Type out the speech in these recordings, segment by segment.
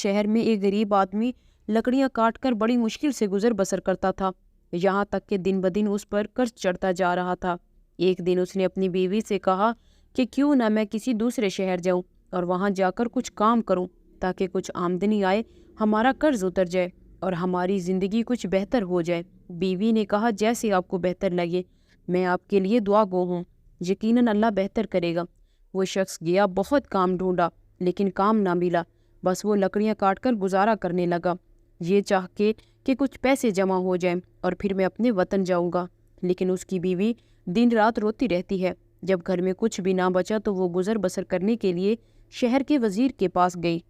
शहर में एक गरीब आदमी लकड़ियां काट कर बड़ी मुश्किल से गुजर बसर करता था। यहाँ तक कि दिन ब दिन उस पर कर्ज चढ़ता जा रहा था। एक दिन उसने अपनी बीवी से कहा कि क्यों ना मैं किसी दूसरे शहर जाऊं और वहां जाकर कुछ काम करूं ताकि कुछ आमदनी आए, हमारा कर्ज उतर जाए और हमारी ज़िंदगी कुछ बेहतर हो जाए। बीवी ने कहा, जैसे आपको बेहतर लगे, मैं आपके लिए दुआ गो हूँ, यकीनन अल्लाह बेहतर करेगा। वो शख्स गया, बहुत काम ढूंढा लेकिन काम ना मिला। बस वो लकड़ियाँ काट कर गुजारा करने लगा, ये चाह के कि कुछ पैसे जमा हो जाएं और फिर मैं अपने वतन जाऊंगा। लेकिन उसकी बीवी दिन रात रोती रहती है। जब घर में कुछ भी ना बचा तो वो गुजर बसर करने के लिए शहर के वजीर के पास गई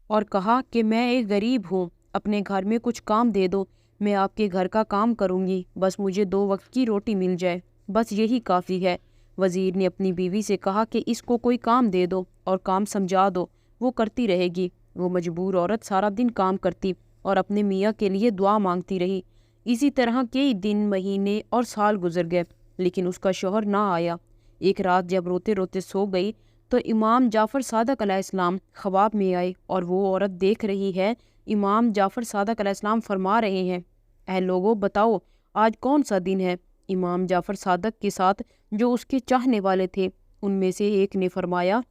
और कहा कि मैं एक गरीब हूँ, अपने घर में कुछ काम दे दो, मैं आपके घर का काम करूँगी, बस मुझे 2 वक्त की रोटी मिल जाए, बस यही काफ़ी है। वजीर ने अपनी बीवी से कहा कि इसको कोई काम दे दो और काम समझा दो, वो करती रहेगी। वो मजबूर औरत सारा दिन काम करती और अपने मियाँ के लिए दुआ मांगती रही। इसी तरह कई दिन, महीने और साल गुजर गए लेकिन उसका शौहर ना आया। एक रात जब रोते रोते सो गई तो इमाम जाफ़र सादक अलैहिस्सलाम ख्वाब में आए और वो औरत देख रही है। इमाम जाफ़र सादक अलैहिस्सलाम फरमा रहे हैं, ऐ लोगों बताओ आज कौन सा दिन है। इमाम जाफ़र सादक के साथ जो उसके चाहने वाले थे उनमें से एक ने फरमाया,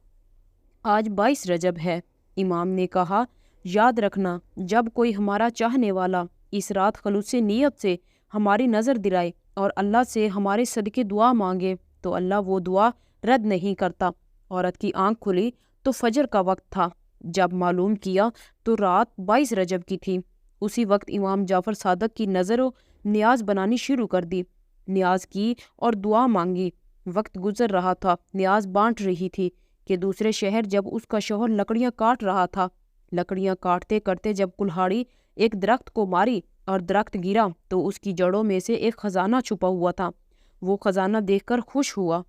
आज 22 रजब है। इमाम ने कहा, याद रखना, जब कोई हमारा चाहने वाला इस रात खलूसी नियत से हमारी नज़र दिलाए और अल्लाह से हमारे सदके दुआ मांगे तो अल्लाह वो दुआ रद्द नहीं करता। औरत की आंख खुली तो फजर का वक्त था। जब मालूम किया तो रात 22 रजब की थी। उसी वक्त इमाम जाफ़र सादक की नज़र न्याज बनानी शुरू कर दी। न्याज की और दुआ मांगी। वक्त गुजर रहा था, न्याज बांट रही थी कि दूसरे शहर जब उसका शौहर लकड़ियां काट रहा था। लकड़ियां काटते करते जब कुल्हाड़ी एक दरख्त को मारी और दरख्त गिरा तो उसकी जड़ों में से एक खजाना छुपा हुआ था। वो खजाना देखकर खुश हुआ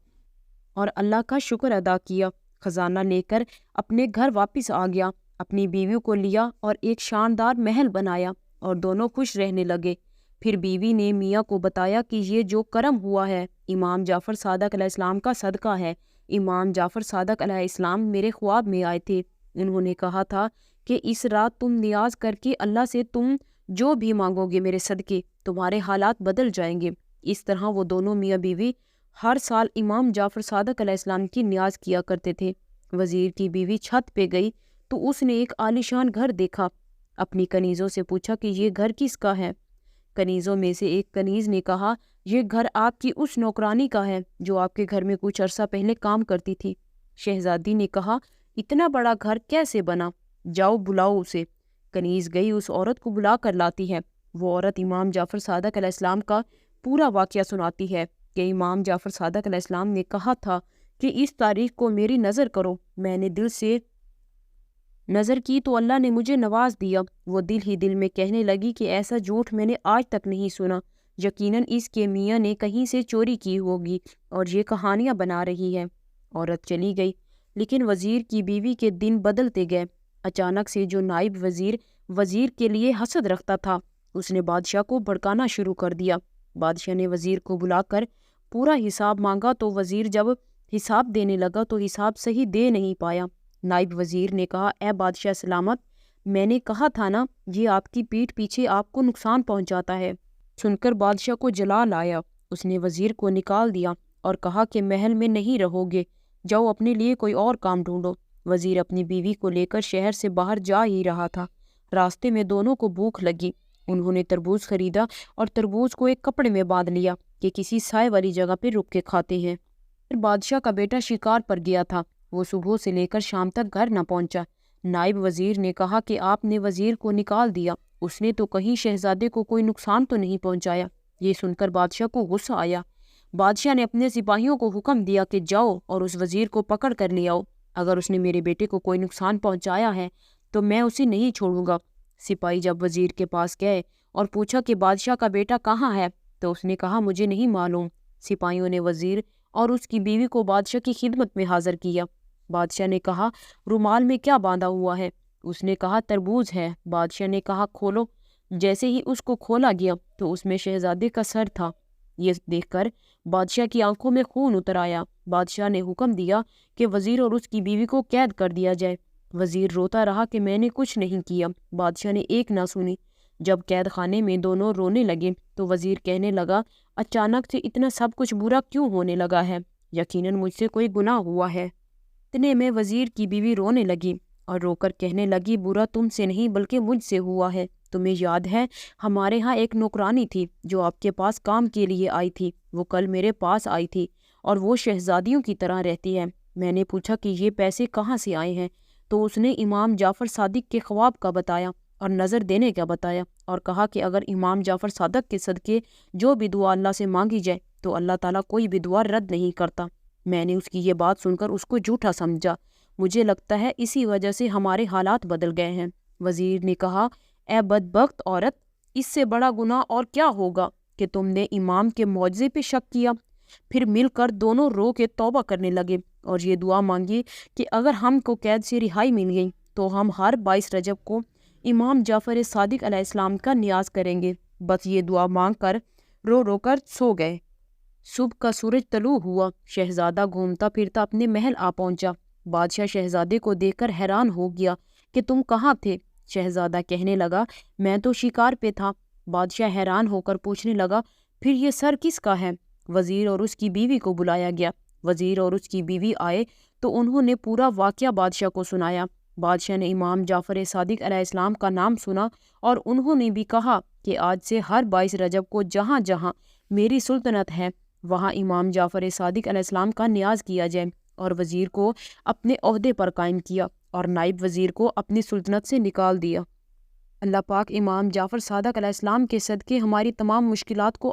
और अल्लाह का शुक्र अदा किया। खजाना लेकर अपने घर वापस आ गया, अपनी बीवी को लिया और एक शानदार महल बनाया और दोनों खुश रहने लगे। फिर बीवी ने मियाँ को बताया कि ये जो करम हुआ है इमाम जाफ़र सादक अलैहिस्सलाम का सदका है। इमाम जाफ़र सादक अलैहिस्सलाम मेरे ख्वाब में आए थे। उन्होंने कहा था कि इस रात तुम नियाज करके अल्लाह से तुम जो भी मांगोगे मेरे सदके तुम्हारे हालात बदल जाएंगे। इस तरह वो दोनों मियाँ बीवी हर साल इमाम जाफ़र सादक अलैहिस्सलाम की न्याज किया करते थे। वज़ीर की बीवी छत पे गई तो उसने एक आलीशान घर देखा। अपनी कनीज़ों से पूछा कि ये घर किसका है। कनीज़ों में से एक कनीज़ ने कहा, ये घर आपकी उस नौकरानी का है जो आपके घर में कुछ अरसा पहले काम करती थी। शहजादी ने कहा, इतना बड़ा घर कैसे बना, जाओ बुलाओ उसे। कनीज़ गई, उस औरत को बुला कर लाती है। वो औरत इमाम जाफ़र सादक अलैहिस्सलाम का पूरा वाक़या सुनाती है कि इमाम जाफ़र सादक अलैहिस्सलाम ने कहा था कि इस तारीख को मेरी नज़र करो। मैंने दिल से नज़र की तो अल्लाह ने मुझे नवाज दिया। वो दिल ही दिल में कहने लगी कि ऐसा झूठ मैंने आज तक नहीं सुना, यकीनन इसके मियाँ ने कहीं से चोरी की होगी और ये कहानियाँ बना रही है। औरत चली गई लेकिन वज़ीर की बीवी के दिन बदलते गए। अचानक से जो नाइब वज़ीर के लिए हसद रखता था उसने बादशाह को भड़काना शुरू कर दिया। बादशाह ने वज़ीर को बुलाकर पूरा हिसाब मांगा तो वज़ीर जब हिसाब देने लगा तो हिसाब सही दे नहीं पाया। नाइब वज़ीर ने कहा, ए बादशाह सलामत, मैंने कहा था ना, ये आपकी पीठ पीछे आपको नुकसान पहुंचाता है। सुनकर बादशाह को जलाल आया। उसने वज़ीर को निकाल दिया और कहा कि महल में नहीं रहोगे, जाओ अपने लिए कोई और काम ढूंढो। वज़ीर अपनी बीवी को लेकर शहर से बाहर जा ही रहा था। रास्ते में दोनों को भूख लगी। उन्होंने तरबूज खरीदा और तरबूज को एक कपड़े में बांध लिया कि किसी साए वाली जगह पर रुक के खाते हैं। फिर बादशाह का बेटा शिकार पर गया था। वो सुबह से लेकर शाम तक घर न पहुंचा। नाइब वज़ीर ने कहा कि आपने वज़ीर को निकाल दिया, उसने तो कहीं शहजादे को कोई नुकसान तो नहीं पहुंचाया। ये सुनकर बादशाह को गुस्सा आया। बादशाह ने अपने सिपाहियों को हुक्म दिया कि जाओ और उस वज़ीर को पकड़ कर ले आओ। अगर उसने मेरे बेटे को कोई नुकसान पहुंचाया है तो मैं उसे नहीं छोड़ूंगा। सिपाही जब वज़ीर के पास गए और पूछा कि बादशाह का बेटा कहाँ है तो उसने कहा, मुझे नहीं मालूम। सिपाहियों ने वज़ीर और उसकी बीवी को बादशाह की खिदमत में हाजिर किया। बादशाह ने कहा, रुमाल में क्या बांधा हुआ है? उसने कहा, तरबूज है। बादशाह ने कहा, खोलो। जैसे ही उसको खोला गया तो उसमें शहजादे का सर था। ये देखकर बादशाह की आंखों में खून उतर आया। बादशाह ने हुक्म दिया कि वज़ीर और उसकी बीवी को कैद कर दिया जाए। وزیر روتا رہا کہ میں نے کچھ نہیں کیا۔ بادشاہ نے ایک نہ سنی۔ جب قید خانے میں دونوں رونے لگے تو وزیر کہنے لگا، اچانک سے اتنا سب کچھ برا کیوں ہونے لگا ہے؟ یقیناً مجھ سے کوئی گناہ ہوا ہے۔ اتنے میں وزیر کی بیوی رونے لگی اور رو کر کہنے لگی، برا تم سے نہیں بلکہ مجھ سے ہوا ہے۔ تمہیں یاد ہے ہمارے ہاں ایک نوکرانی تھی جو آپ کے پاس کام کے لیے آئی تھی۔ وہ کل میرے پاس آئی تھی اور وہ شہزادیوں کی طرح رہتی ہے۔ میں نے پوچھا کہ یہ پیسے کہاں سے آئے ہیں تو اس نے امام جعفر صادق کے خواب کا بتایا اور نظر دینے کا بتایا، اور کہا کہ اگر امام جعفر صادق کے صدقے جو بھی دعا اللہ سے مانگی جائے تو اللہ تعالیٰ کوئی بھی دعا رد نہیں کرتا۔ میں نے اس کی یہ بات سن کر اس کو جھوٹا سمجھا۔ مجھے لگتا ہے اسی وجہ سے ہمارے حالات بدل گئے ہیں۔ وزیر نے کہا، اے بدبخت عورت، اس سے بڑا گناہ اور کیا ہوگا کہ تم نے امام کے معجزے پہ شک کیا۔ پھر مل کر دونوں رو کے توبہ کرنے لگے اور یہ دعا مانگی کہ اگر ہم کو قید سے رہائی مل گئی تو ہم ہر 22 رجب کو امام جعفر صادق علیہ السلام کا نیاز کریں گے۔ بس یہ دعا مانگ کر رو رو کر سو گئے۔ صبح کا سورج طلوع ہوا۔ شہزادہ گھومتا پھرتا اپنے محل آ پہنچا۔ بادشاہ شہزادے کو دیکھ کر حیران ہو گیا کہ تم کہاں تھے؟ شہزادہ کہنے لگا، میں تو شکار پہ تھا۔ بادشاہ حیران ہو کر پوچھنے لگا، پھر یہ سر کس کا ہے؟ وزیر اور اس کی بیوی کو بلایا گیا۔ وزیر اور اس کی بیوی آئے تو انہوں نے پورا واقعہ بادشاہ کو سنایا۔ بادشاہ نے امام جعفر صادق علیہ السلام کا نام سنا اور انہوں نے بھی کہا کہ آج سے ہر 22 رجب کو جہاں جہاں میری سلطنت ہے وہاں امام جعفر صادق علیہ السلام کا نیاز کیا جائے، اور وزیر کو اپنے عہدے پر قائم کیا اور نائب وزیر کو اپنی سلطنت سے نکال دیا۔ اللہ پاک امام جعفر صادق علیہ السلام کے صدقے ہماری تمام مشکلات کو